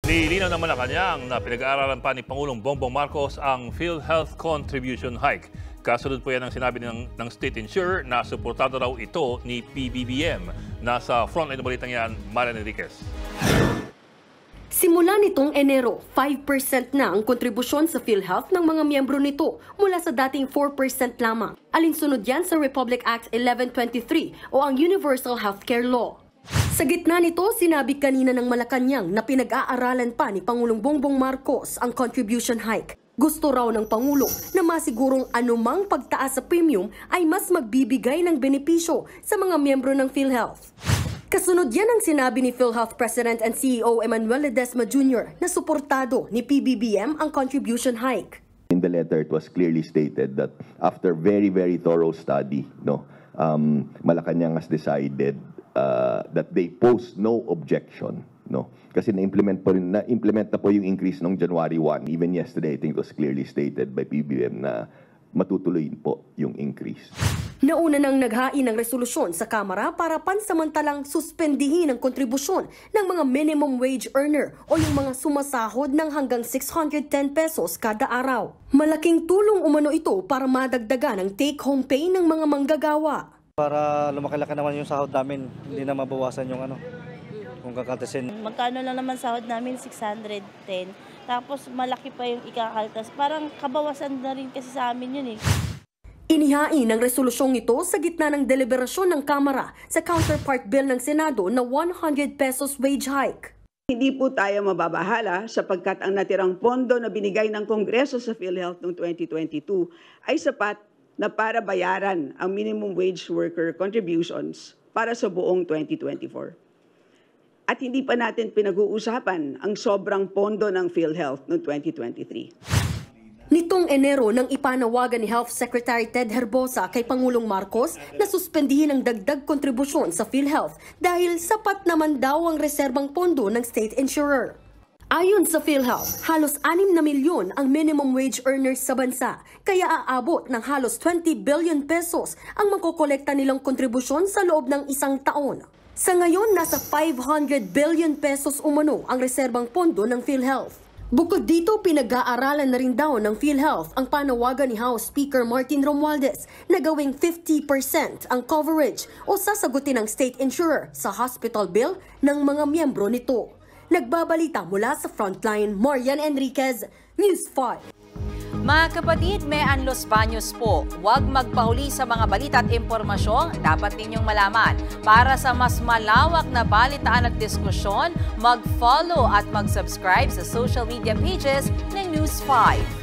Nilinaw ng Malacanang na pinag-aaralan pa ni Pangulong Bongbong Marcos ang PhilHealth Contribution Hike. Kasunod po yan ang sinabi ng State Insurer na suportado raw ito ni PBBM. Nasa frontline ng balitang yan, Marian Enriquez. Simula nitong Enero, 5% na ang kontribusyon sa PhilHealth ng mga miyembro nito mula sa dating 4% lamang. Alinsunod yan sa Republic Act 1123 o ang Universal Healthcare Law. Sa gitna nito, sinabi kanina ng Malacanang na pinag-aaralan pa ni Pangulong Bongbong Marcos ang contribution hike. Gusto raw ng Pangulo na masigurong anumang pagtaas sa premium ay mas magbibigay ng benepisyo sa mga miyembro ng PhilHealth. Kasunod yan ang sinabi ni PhilHealth President and CEO Emmanuel Ledesma Jr. na suportado ni PBBM ang contribution hike. In the letter, it was clearly stated that after very thorough study, Malacanang has decided that they pose no objection, kasi na-implement na po yung increase noong January 1. Even yesterday, I think it was clearly stated by PBBM na matutuloy po yung increase. Nauna nang naghain ng resolusyon sa Kamara para pansamantalang suspendihin ang kontribusyon ng mga minimum wage earner o yung mga sumasahod ng hanggang 610 pesos kada araw. Malaking tulong umano ito para madagdagan ang take-home pay ng mga manggagawa. Para lumaki-laki naman yung sahod namin, hindi na mabawasan yung kung kakaltasin. Magkano lang naman sahod namin? 610. Tapos malaki pa yung ikakaltas. Parang kabawasan na rin kasi sa amin yun eh. Inihain ang resolusyong ito sa gitna ng deliberasyon ng Kamara sa counterpart bill ng Senado na 100 pesos wage hike. Hindi po tayo mababahala sapagkat ang natirang pondo na binigay ng Kongreso sa PhilHealth noong 2022 ay sapat na para bayaran ang minimum wage worker contributions para sa buong 2024. At hindi pa natin pinag-uusapan ang sobrang pondo ng PhilHealth noong 2023. Nitong Enero nang ipanawagan ni Health Secretary Ted Herbosa kay Pangulong Marcos na suspendihin ang dagdag kontribusyon sa PhilHealth dahil sapat naman daw ang reserbang pondo ng state insurer. Ayon sa PhilHealth, halos 6 na milyon ang minimum wage earners sa bansa, kaya aabot ng halos 20 billion pesos ang makokolekta nilang kontribusyon sa loob ng isang taon. Sa ngayon, nasa 500 billion pesos umano ang reserbang pondo ng PhilHealth. Bukod dito, pinag-aaralan na rin daw ng PhilHealth ang panawagan ni House Speaker Martin Romualdez na gawing 50% ang coverage o sasagutin ng state insurer sa hospital bill ng mga miyembro nito. Nagbabalita mula sa Frontline, Marian Enriquez, News 5. Mga kapatid, may Los Baños po. Huwag magpahuli sa mga balita at impormasyong dapat ninyong malaman. Para sa mas malawak na balitaan at diskusyon, mag-follow at mag-subscribe sa social media pages ng News 5.